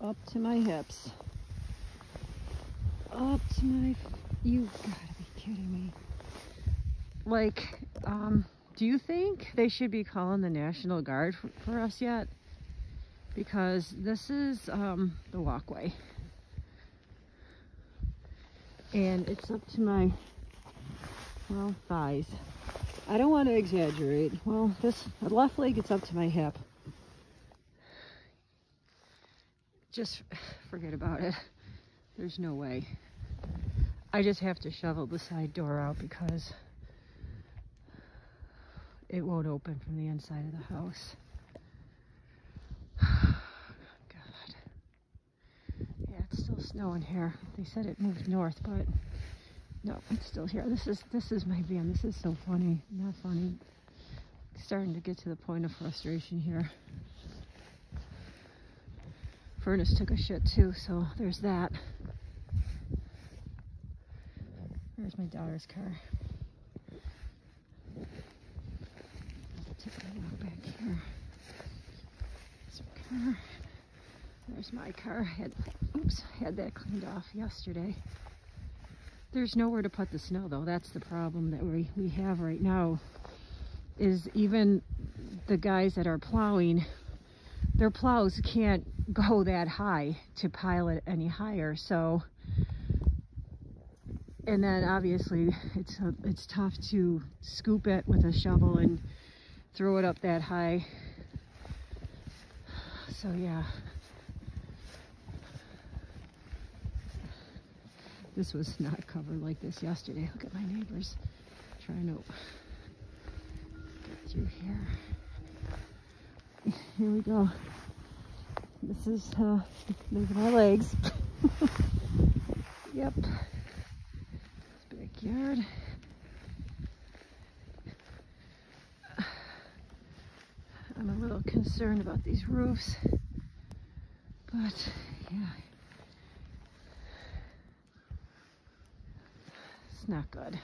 up to my hips. Up to my, you gotta be kidding me. Like, do you think they should be calling the National Guard for us yet? Because this is the walkway. And it's up to my, well, thighs. I don't want to exaggerate. Well, this left leg gets up to my hip. Just forget about it. There's no way. I just have to shovel the side door out because it won't open from the inside of the house. God. Yeah, it's still snowing here. They said it moved north, but no, it's still here. This is my van. This is so funny. Not funny. Starting to get to the point of frustration here. Furnace took a shit too, so there's that. There's my daughter's car. Take a look back here. There's my car. There's my car. Had that cleaned off yesterday. There's nowhere to put the snow though. That's the problem that we have right now. Is even the guys that are plowing, their plows can't go that high to pile it any higher. So, and then obviously it's tough to scoop it with a shovel and throw it up that high. So yeah, this was not covered like this yesterday. Look at my neighbors trying to get through here. Here we go. This is these are my legs. Yep. Backyard. I'm a little concerned about these roofs, but yeah, it's not good.